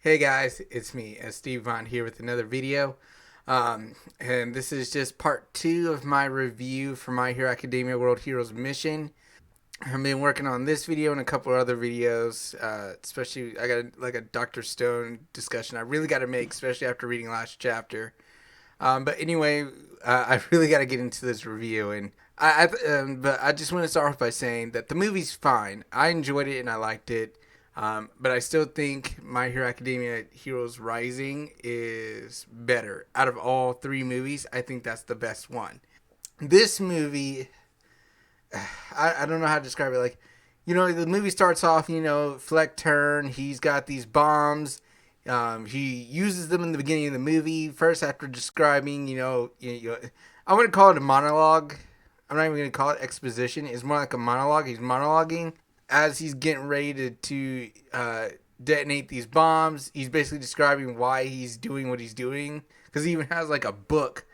Hey guys, it's me, Steve Vaughn here with another video. And this is just part 2 of my review for My Hero Academia World Heroes Mission. I've been working on this video and a couple of other videos, especially I got like a Dr. Stone discussion I really got to make, especially after reading last chapter. But anyway, I really got to get into this review, and but I just want to start off by saying that the movie's fine. I enjoyed it and I liked it, but I still think My Hero Academia Heroes Rising is better. Out of all three movies, I think that's the best one. This movie, I don't know how to describe it. Like, the movie starts off, Fleck Turn, he's got these bombs. He uses them in the beginning of the movie. First, after describing, I wouldn't call it a monologue. I'm not even going to call it exposition. It's more like a monologue. He's monologuing as he's getting ready to detonate these bombs. He's basically describing why he's doing what he's doing. Because he even has like a book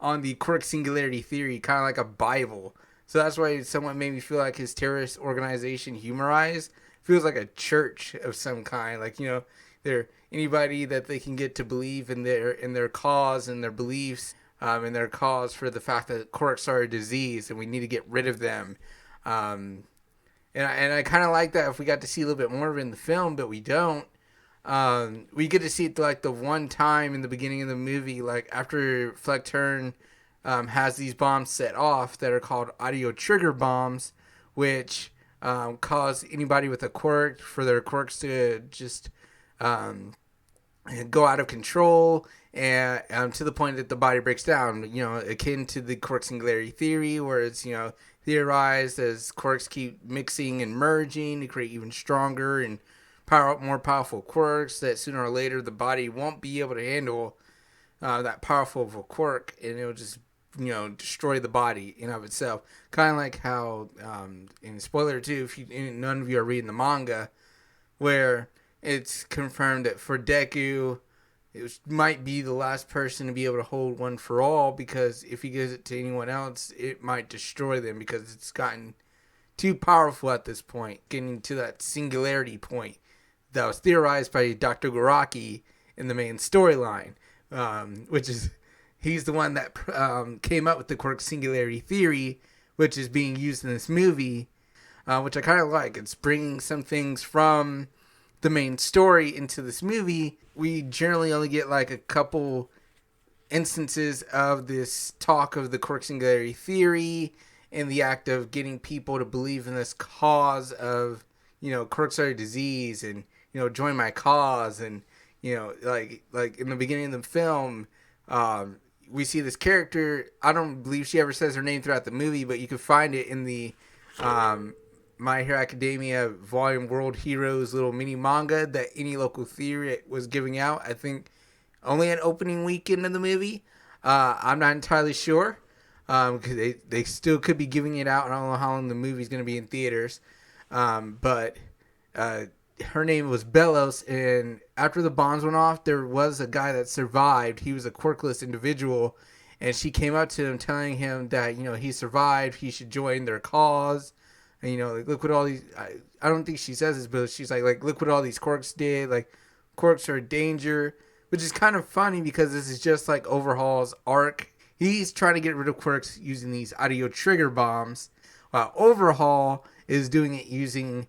on the Quirks Singularity theory, kind of like a Bible. So that's why someone made me feel like his terrorist organization, Humorize, feels like a church of some kind. Like, they're anybody that they can get to believe in their cause and their beliefs, and their cause for the fact that quirks are a disease and we need to get rid of them. Um, and I kind of like that if we got to see a little bit more of it in the film, but we don't. We get to see it like the one time in the beginning of the movie, like after Fleck Turn has these bombs set off that are called audio trigger bombs, which cause anybody with a quirk for their quirks to just um, go out of control and to the point that the body breaks down. Akin to the quirk singularity theory, where it's theorized as quirks keep mixing and merging to create even stronger and more powerful quirks that sooner or later the body won't be able to handle that powerful of a quirk, and it'll just destroy the body in of itself. Kind of like how in spoiler too, if none of you are reading the manga, where it's confirmed that for Deku, it might be the last person to be able to hold one for all, because if he gives it to anyone else, it might destroy them because it's gotten too powerful at this point, getting to that singularity point that was theorized by Dr. Goraki in the main storyline, which is he's the one that came up with the quirk singularity theory, which is being used in this movie, which I kind of like. It's bringing some things from the main story into this movie. We generally only get like a couple instances of this talk of the quirk singularity theory and the act of getting people to believe in this cause of, quirks are a disease, and, join my cause. And, like in the beginning of the film, we see this character. I don't believe she ever says her name throughout the movie, but you can find it in the My Hero Academia Volume World Heroes little mini manga that any local theater was giving out. I think only an opening weekend of the movie. I'm not entirely sure, because they still could be giving it out. I don't know how long the movie's going to be in theaters. But her name was Bellos, and after the bombs went off, there was a guy that survived. He was a quirkless individual, and she came up to him telling him that, he survived, he should join their cause. And, like, look what all these, I don't think she says this, but she's like, look what all these quirks did. Like, quirks are a danger, which is kind of funny because this is just like Overhaul's arc. He's trying to get rid of quirks using these audio trigger bombs, while Overhaul is doing it using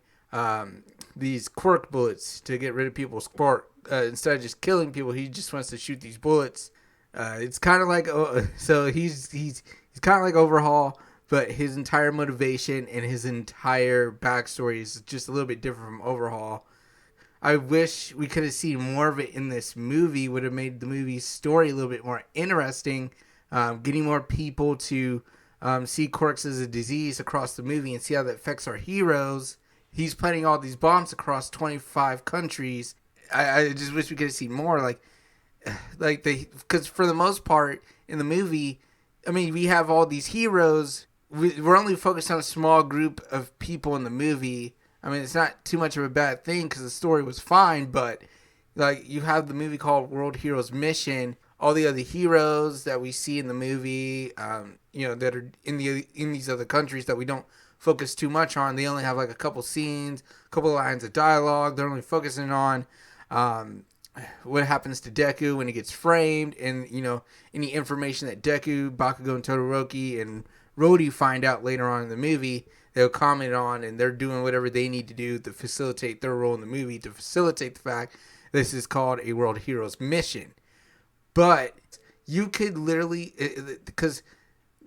these quirk bullets to get rid of people's quirk. Instead of just killing people, he just wants to shoot these bullets. It's kind of like so he's kind of like Overhaul, but his entire motivation and his entire backstory is just a little bit different from Overhaul. I wish we could have seen more of it in this movie. Would have made the movie's story a little bit more interesting, getting more people to see quirks as a disease across the movie and see how that affects our heroes. He's planting all these bombs across 25 countries. I just wish we could have seen more. Because for the most part in the movie, I mean, we have all these heroes. We're only focused on a small group of people in the movie. I mean, it's not too much of a bad thing because the story was fine, but like you have the movie called World Heroes Mission. All the other heroes that we see in the movie, that are in these other countries that we don't focus too much on. They only have like a couple scenes, a couple lines of dialogue. They're only focusing on what happens to Deku when he gets framed, and any information that Deku, Bakago, and Todoroki and Rhodey find out later on in the movie, they'll comment on, and they're doing whatever they need to do to facilitate their role in the movie, to facilitate the fact this is called a World Heroes mission. But you could literally, because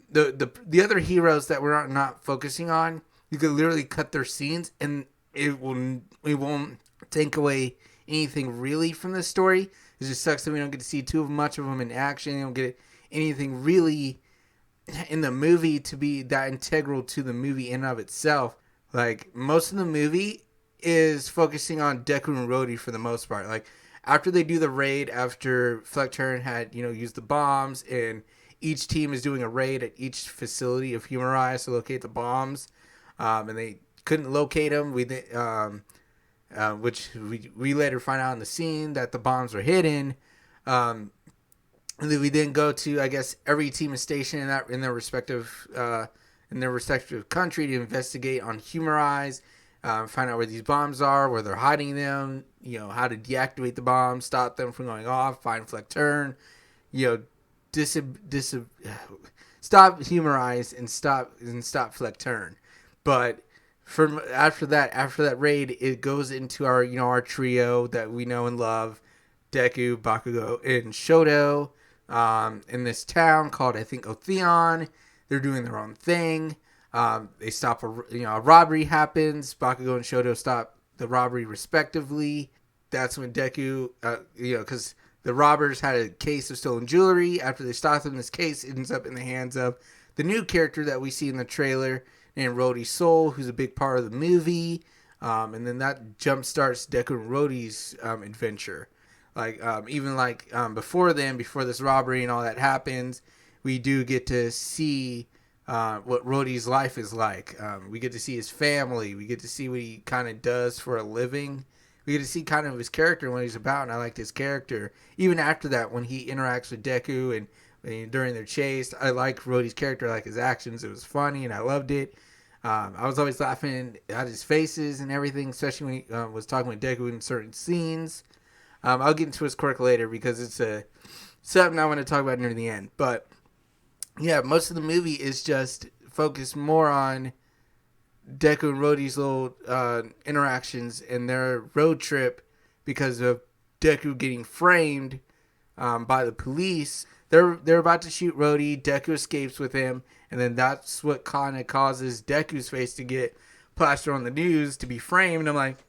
the other heroes that we're not focusing on, you could literally cut their scenes, and it won't take away anything really from the story. It just sucks that we don't get to see too much of them in action. You don't get anything really in the movie to be that integral to the movie in and of itself. Like, most of the movie is focusing on Deku and Rhodey for the most part. Like, after they do the raid, after Fleckturn had used the bombs, and each team is doing a raid at each facility of Human Rise to locate the bombs, and they couldn't locate them. Which we later find out in the scene that the bombs were hidden. And then we then go to, I guess, every team is stationed in their respective country to investigate on Humorize, find out where these bombs are, where they're hiding them, how to deactivate the bombs, stop them from going off, find Fleckturn, stop Humorize and stop Fleckturn. But after that raid, it goes into our trio that we know and love, Deku, Bakago, and Shoto, in this town called, I think, Otheon. They're doing their own thing. They stop a robbery happens. Bakago and Shoto stop the robbery respectively. That's when Deku, because the robbers had a case of stolen jewelry. After they stop them, this case ends up in the hands of the new character that we see in the trailer, named Rhodey Soul, who's a big part of the movie. And then that jump starts Deku and Rhodey's adventure. Before this robbery and all that happens, we do get to see what Rhodey's life is like. We get to see his family. We get to see what he kind of does for a living. We get to see kind of his character and what he's about, and I liked his character. Even after that, when he interacts with Deku and during their chase, I like Rhodey's character, I like his actions. It was funny, and I loved it. I was always laughing at his faces and everything, especially when he was talking with Deku in certain scenes. I'll get into his quirk later because it's something I want to talk about near the end. But yeah, most of the movie is just focused more on Deku and Rhodey's little interactions and their road trip because of Deku getting framed by the police. They're about to shoot Rhodey. Deku escapes with him, and then that's what kind of causes Deku's face to get plastered on the news, to be framed. And I'm like,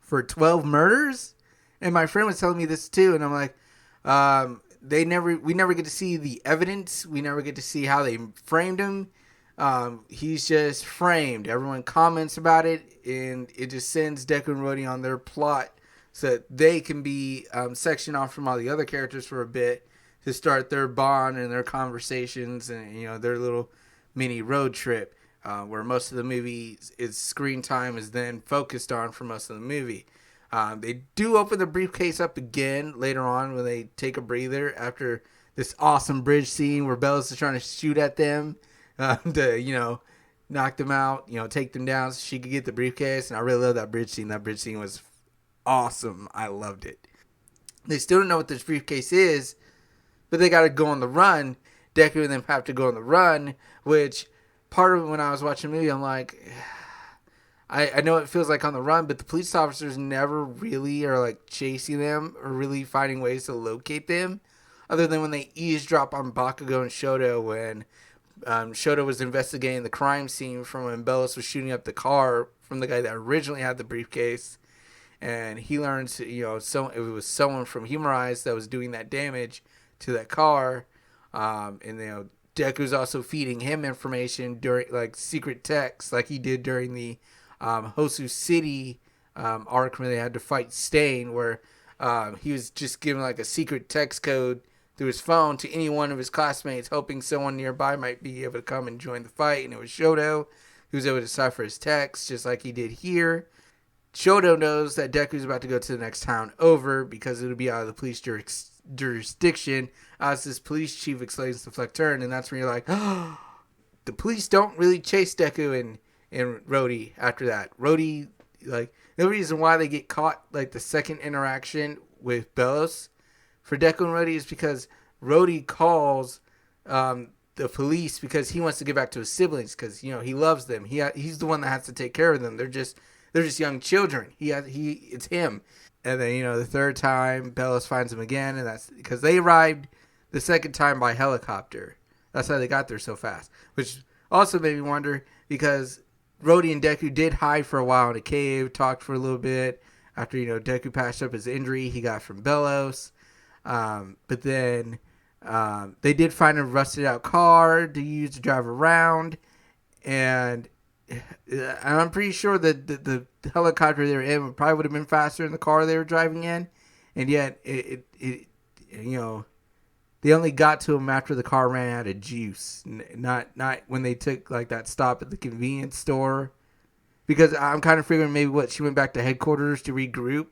for 12 murders? And my friend was telling me this too, and I'm like, we never get to see the evidence. We never get to see how they framed him. He's just framed. Everyone comments about it, and it just sends Deku and Rhodey on their plot so that they can be sectioned off from all the other characters for a bit to start their bond and their conversations and their little mini road trip, where most of the movie, its screen time is then focused on for most of the movie. They do open the briefcase up again later on when they take a breather after this awesome bridge scene where Bellas is trying to shoot at them to knock them out, take them down so she could get the briefcase. And I really love that bridge scene. That bridge scene was awesome. I loved it. They still don't know what this briefcase is, but they got to go on the run. Deku and them have to go on the run, which part of it when I was watching the movie, I'm like, I know it feels like on the run, but the police officers never really are like chasing them or really finding ways to locate them, other than when they eavesdrop on Bakago and Shoto when Shoto was investigating the crime scene from when Bellas was shooting up the car from the guy that originally had the briefcase, and he learns it was someone from Humorize that was doing that damage to that car, and Deku's also feeding him information during secret texts like he did during the Hosu City arc where they had to fight Stain, where he was just giving a secret text code through his phone to any one of his classmates, hoping someone nearby might be able to come and join the fight. And it was Shoto who was able to decipher his text just like he did here. Shoto knows that Deku's about to go to the next town over because it'll be out of the police jurisdiction, as this police chief explains to Fleckturn, and that's when you're like, oh, the police don't really chase Deku and Rhodey after that. Rhodey, the reason why they get caught, the second interaction with Bellows for Deku and Rhodey is because Rhodey calls the police because he wants to get back to his siblings because he loves them. He's the one that has to take care of them. They're just young children. It's him. And then the third time Bellows finds him again, and that's because they arrived the second time by helicopter. That's how they got there so fast, which also made me wonder because Rhodey and Deku did hide for a while in a cave, talked for a little bit after Deku patched up his injury he got from Bellows. But then they did find a rusted out car to use to drive around, and I'm pretty sure that the helicopter they were in probably would have been faster than the car they were driving in, and yet they only got to him after the car ran out of juice, not when they took like that stop at the convenience store, because I'm kind of figuring maybe she went back to headquarters to regroup.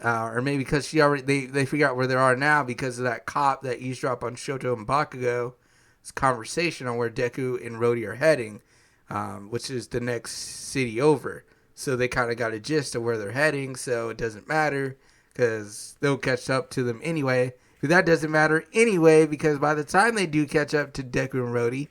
Or maybe because they figure out where they are now because of that cop that eavesdropped on Shoto and Bakago's conversation on where Deku and Rhodey are heading, which is the next city over. So they kind of got a gist of where they're heading, so it doesn't matter because they'll catch up to them anyway. But that doesn't matter anyway because by the time they do catch up to Deku and Rhodey,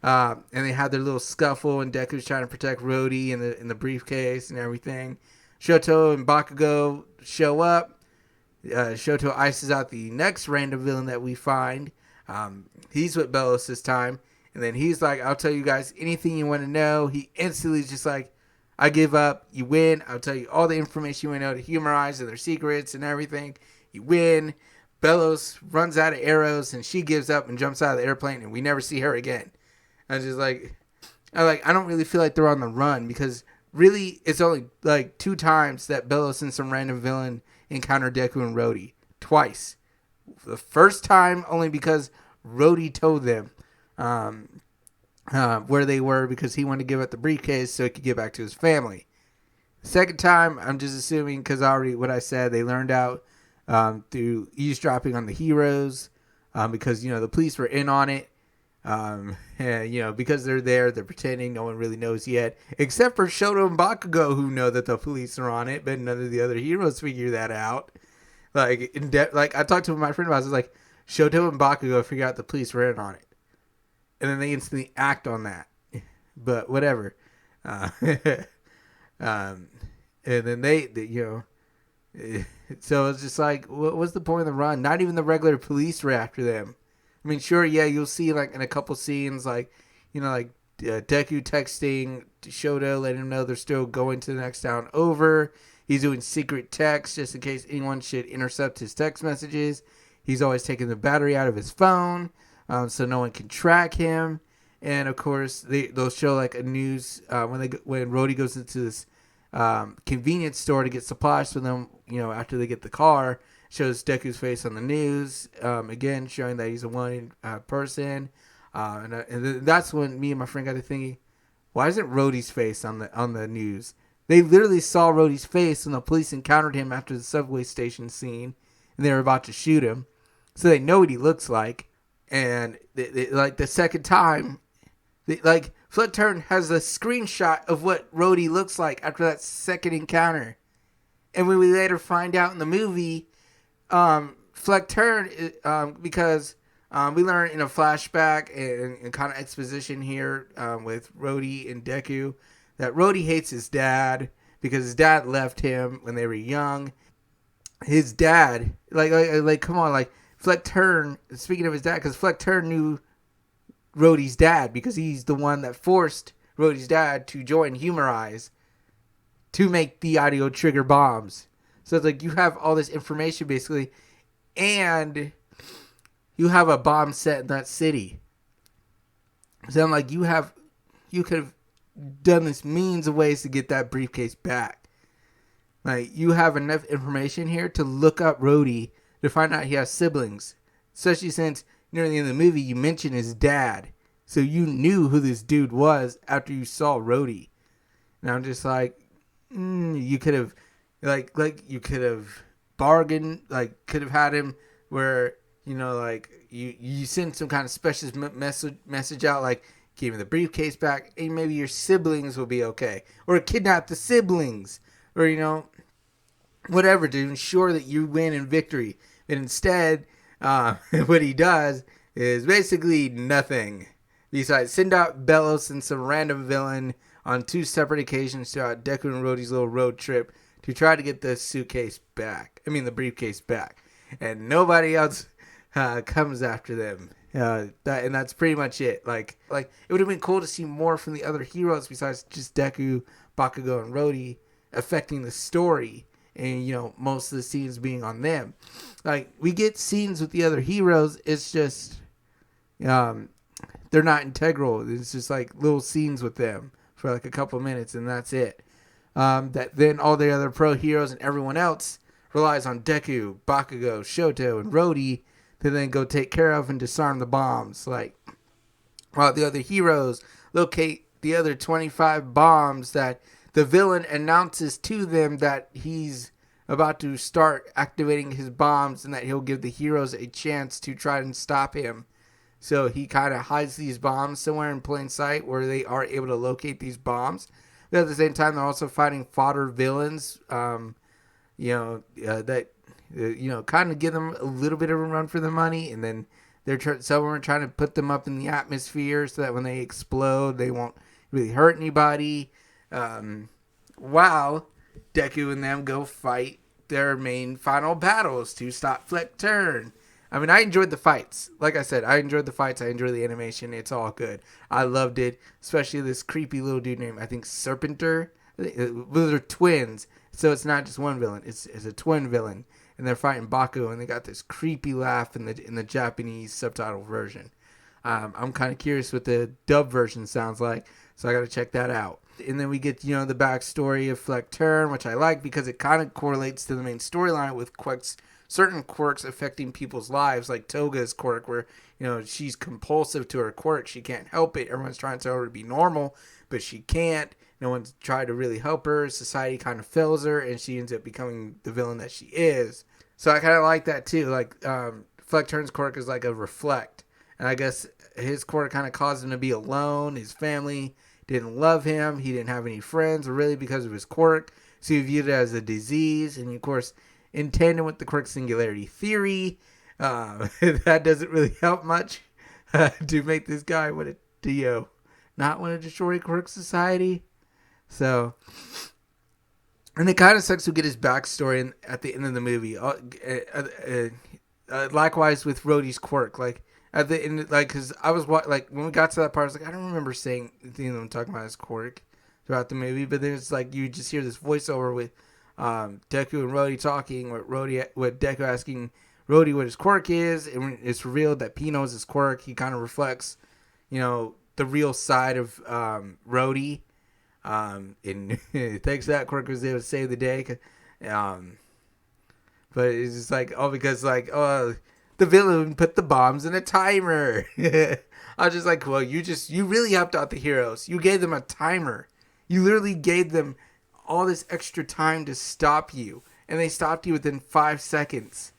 and they have their little scuffle and Deku's trying to protect Rhodey in the briefcase and everything, Shoto and Bakago show up. Shoto ices out the next random villain that we find. He's with Bellows this time. And then he's like, I'll tell you guys anything you want to know. He instantly is just like, I give up. You win. I'll tell you all the information you want to know to humorize and their secrets and everything. You win. Bellows runs out of arrows and she gives up and jumps out of the airplane and we never see her again. I was just like, I don't really feel like they're on the run because really, it's only like 2 times that Bellows and some random villain encounter Deku and Rhodey. Twice. The first time only because Rhodey told them where they were because he wanted to give up the briefcase so he could get back to his family. The second time, I'm just assuming because already what I said, they learned out through eavesdropping on the heroes because, the police were in on it. And, because they're there, they're pretending no one really knows yet, except for Shoto and Bakago who know that the police are on it, but none of the other heroes figure that out. Like, I talked to my friend about it, I was like, Shoto and Bakago figure out the police were in on it. And then they instantly act on that. But whatever. And then they so it's just like, what's the point of the run? Not even the regular police were after them. I mean, sure, yeah, you'll see like in a couple scenes, like, Deku texting Shoto, letting him know they're still going to the next town over. He's doing secret texts just in case anyone should intercept his text messages. He's always taking the battery out of his phone so no one can track him. And of course, they'll show like a news when Rhodey goes into this convenience store to get supplies for them. After they get the car. Shows Deku's face on the news, again showing that he's a wanted person, and that's when me and my friend got to thinking, why isn't Rhodey's face on the news? They literally saw Rhodey's face when the police encountered him after the subway station scene, and they were about to shoot him, so they know what he looks like. And like the second time, Flip Turn has a screenshot of what Rhodey looks like after that second encounter, and when we later find out in the movie. Fleck Turn, because we learn in a flashback and kind of exposition here with Rhodey and Deku that Rhodey hates his dad because his dad left him when they were young. His dad, come on, Fleck Turn, speaking of his dad, because Fleck Turn knew Rhodey's dad because he's the one that forced Rhodey's dad to join Humorize to make the audio trigger bombs. So it's like you have all this information basically, and you have a bomb set in that city. So I'm like, you could have done this millions of ways to get that briefcase back. Like, you have enough information here to look up Rhodey to find out he has siblings. Especially since near the end of the movie you mentioned his dad. So you knew who this dude was after you saw Rhodey. And I'm just like, you could have you could have bargained, could have had him where, you send some kind of special message out, give him the briefcase back, and maybe your siblings will be okay. Or kidnap the siblings. Or, whatever, to ensure that you win in victory. But instead, what he does is basically nothing. Besides, send out Belos and some random villain on 2 separate occasions throughout Deku and Rhodey's little road trip to try to get the suitcase back. I mean, the briefcase back. And nobody else comes after them. And that's pretty much it. Like it would have been cool to see more from the other heroes besides just Deku, Bakago, and Rhodey affecting the story. And, most of the scenes being on them. Like, we get scenes with the other heroes. It's just, they're not integral. It's just like little scenes with them for like a couple minutes, and that's it. That then all the other pro heroes and everyone else relies on Deku, Bakago, Shoto, and Rhodey to then go take care of and disarm the bombs. Like, while the other heroes locate the other 25 bombs that the villain announces to them that he's about to start activating his bombs and that he'll give the heroes a chance to try and stop him. So he kind of hides these bombs somewhere in plain sight where they are able to locate these bombs. But at the same time, they're also fighting fodder villains, that kind of give them a little bit of a run for the money. And then some of them are trying to put them up in the atmosphere so that when they explode, they won't really hurt anybody. While Deku and them go fight their main final battles to stop Fleck Turn. I mean, I enjoyed the fights. Like I said, I enjoyed the fights. I enjoyed the animation. It's all good. I loved it, especially this creepy little dude named, I think, Serpenter. They're twins, so it's not just one villain. It's a twin villain, and they're fighting Baku, and they got this creepy laugh in the Japanese subtitle version. I'm kind of curious what the dub version sounds like, so I got to check that out. And then we get, the backstory of Fleck Turn, which I like because it kind of correlates to the main storyline with certain quirks affecting people's lives, like Toga's quirk, where, she's compulsive to her quirk. She can't help it. Everyone's trying to tell her to be normal, but she can't. No one's tried to really help her. Society kind of fails her, and she ends up becoming the villain that she is. So I kind of like that, too. Like, Fleck Turn's quirk is like a reflect. And I guess his quirk kind of caused him to be alone. His family didn't love him. He didn't have any friends, really, because of his quirk. So he viewed it as a disease. And, of course, in tandem with the quirk singularity theory, that doesn't really help much to make this guy not want to destroy quirk society. So, and it kind of sucks to get his backstory at the end of the movie. Likewise with Rhodey's quirk, like at the end, like because I was when we got to that part, I was like, I don't remember saying them talking about his quirk throughout the movie, but there's like you just hear this voiceover with Deku and Rhodey talking, with Deku asking Rhodey what his quirk is, and when it's revealed that P knows his quirk, he kind of reflects, the real side of Rhodey. And thanks to that, Quirk was able to save the day. But it's just like, because the villain put the bombs in a timer. I was just like, well, you really helped out the heroes. You gave them a timer. You literally gave them all this extra time to stop you, and they stopped you within 5 seconds.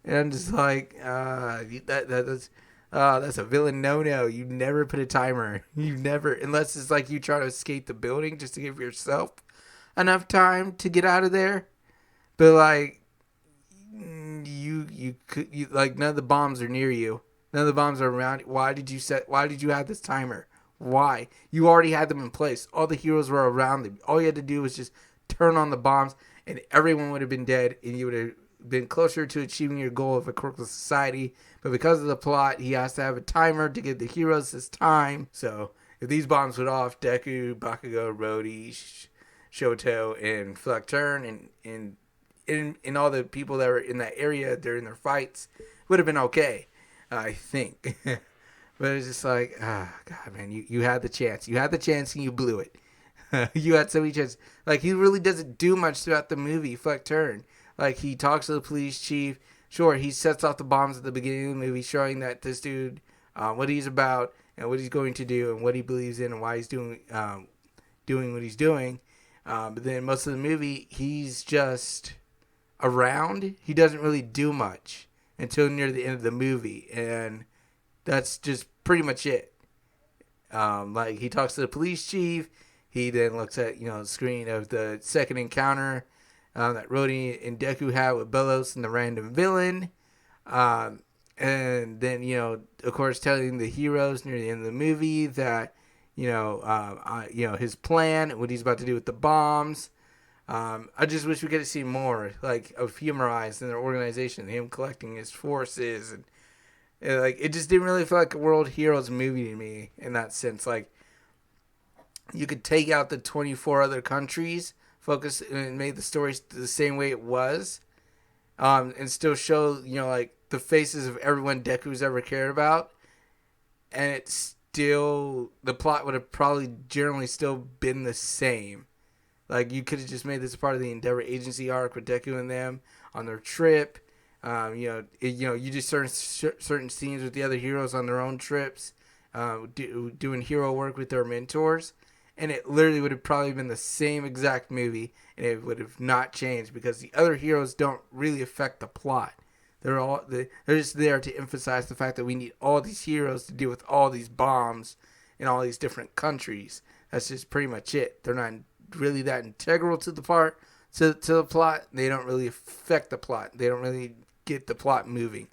And I'm just like, that's a villain no-no. You never put a timer. You never, unless it's like you try to escape the building just to give yourself enough time to get out of there. But like, you like none of the bombs are near you. None of the bombs are around. Why did you have this timer? Why? You already had them in place. All the heroes were around them. All you had to do was just turn on the bombs, and everyone would have been dead, and you would have been closer to achieving your goal of a quirkless society. But because of the plot, he has to have a timer to give the heroes this time. So if these bombs went off, Deku, Bakago, Rhodey, Shoto, and Fleck Turn, and all the people that were in that area during their fights would have been okay, I think. But it's just like, God, man, you had the chance. You had the chance and you blew it. You had so many chances. Like, he really doesn't do much throughout the movie, Fleck Turn. Like, he talks to the police chief. Sure, he sets off the bombs at the beginning of the movie, showing that this dude, what he's about and what he's going to do and what he believes in and why he's doing what he's doing. But then most of the movie, he's just around. He doesn't really do much until near the end of the movie. And that's just pretty much it. Like, he talks to the police chief. He then looks at, the screen of the second encounter that Rhodey and Deku had with Bellows and the random villain. Um, and then, of course, telling the heroes near the end of the movie that, his plan, what he's about to do with the bombs. I just wish we could have seen more, like, of Humorize and their organization, him collecting his forces, and like, it just didn't really feel like a World Heroes movie to me in that sense. Like, you could take out the 24 other countries, focus and make the story the same way it was, and still show, like, the faces of everyone Deku's ever cared about, and it's still, the plot would have probably generally still been the same. Like, you could have just made this a part of the Endeavor Agency arc with Deku and them on their trip. You just certain scenes with the other heroes on their own trips, doing hero work with their mentors, and it literally would have probably been the same exact movie, and it would have not changed because the other heroes don't really affect the plot. They're just there to emphasize the fact that we need all these heroes to deal with all these bombs in all these different countries. That's just pretty much it. They're not really that integral to the plot. They don't really affect the plot. They don't really get the plot moving.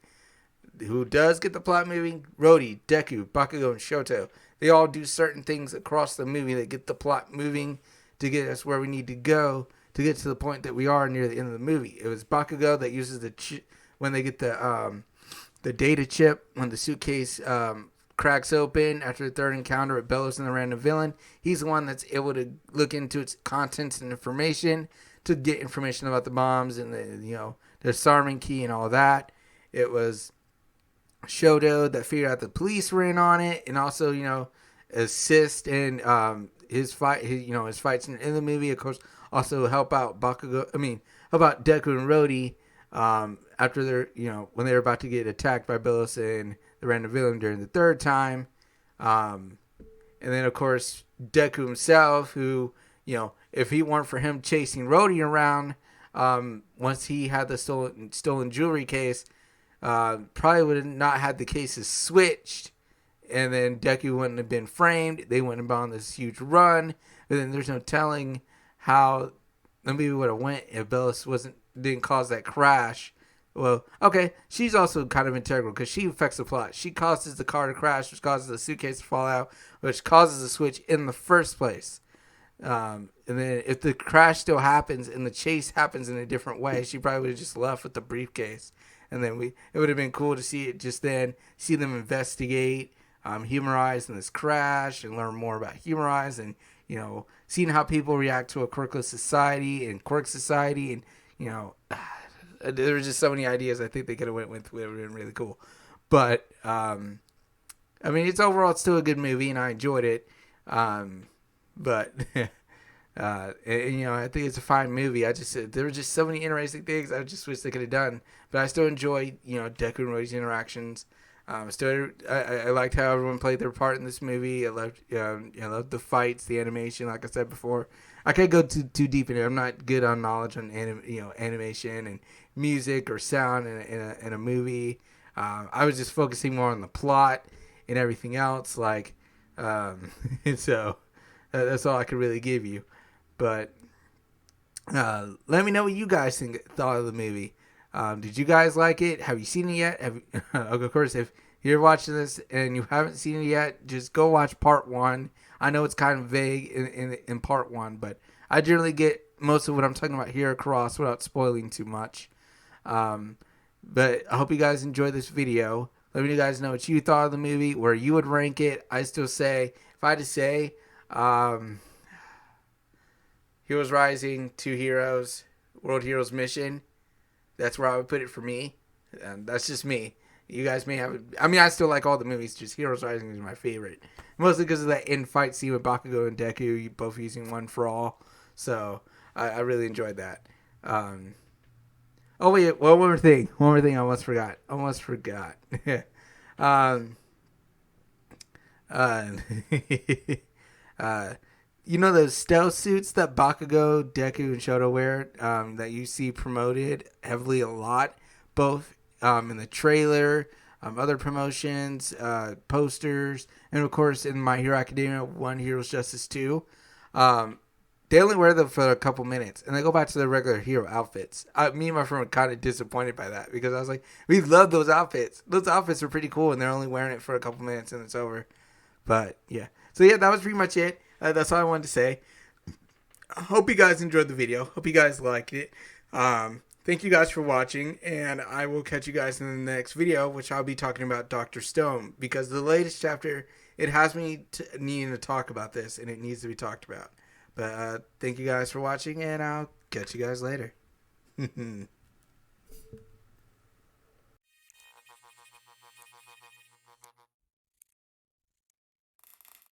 Who does get the plot moving? Rhodey, Deku, Bakago, and Shoto. They all do certain things across the movie that get the plot moving to get us where we need to go to get to the point that we are near the end of the movie. It was Bakago that uses when they get the data chip, when the suitcase cracks open after the third encounter with Bellows and the random villain. He's the one that's able to look into its contents and information to get information about the bombs and the disarming key and all that. It was Shoto that figured out the police were in on it, and also assist in his fights in the movie. Of course, also help out help out Deku and Rhodey after they're when they're about to get attacked by Bellows and the random villain during the third time. And then, of course, Deku himself, who, if he weren't for him chasing Rhodey around, once he had the stolen jewelry case, probably would have not had the cases switched. And then Deku wouldn't have been framed. They wouldn't have been on this huge run. And then there's no telling how the movie would have went if Bellows didn't cause that crash. Well, okay, she's also kind of integral because she affects the plot. She causes the car to crash, which causes the suitcase to fall out, which causes the switch in the first place. And then if the crash still happens and the chase happens in a different way, she probably would have just left with the briefcase. And then it would have been cool to see see them investigate Humorize in this crash and learn more about Humorize and, seeing how people react to a quirkless society and quirk society and, there were just so many ideas I think they could have went with. It would have been really cool. But, it's overall still a good movie, and I enjoyed it. But, I think it's a fine movie. There were just so many interesting things I just wish they could have done. But I still enjoy, Deku and Rhodey's interactions. I liked how everyone played their part in this movie. I loved the fights, the animation. Like I said before, I can't go too deep in it. I'm not good on knowledge on animation and music or sound in a movie. I was just focusing more on the plot and everything else. And so that's all I could really give you. But let me know what you guys thought of the movie. Did you guys like it? Have you seen it yet? Of course, if you're watching this and you haven't seen it yet, just go watch part 1. I know it's kind of vague in part 1, but I generally get most of what I'm talking about here across without spoiling too much. But I hope you guys enjoyed this video. Let me guys know what you thought of the movie, where you would rank it. I still say, if I had to say, Heroes Rising, Two Heroes, World Heroes Mission, that's where I would put it for me. And that's just me. You guys may have... I still like all the movies. Just Heroes Rising is my favorite. Mostly because of that end fight scene with Bakago and Deku, both using one for all. So, I really enjoyed that. Oh, wait. One more thing. I almost forgot. Those stealth suits that Bakago, Deku, and Shoto wear that you see promoted heavily a lot, both in the trailer, other promotions, posters, and of course in My Hero Academia 1 Heroes Justice 2. They only wear them for a couple minutes, and they go back to their regular hero outfits. Me and my friend were kind of disappointed by that because I was like, we love those outfits. Those outfits are pretty cool, and they're only wearing it for a couple minutes, and it's over. But, yeah. So, yeah, that was pretty much it. That's all I wanted to say. I hope you guys enjoyed the video. Hope you guys liked it. Thank you guys for watching, and I will catch you guys in the next video, which I'll be talking about Dr. Stone, because the latest chapter, it has me needing to talk about this, and it needs to be talked about. But thank you guys for watching, and I'll catch you guys later.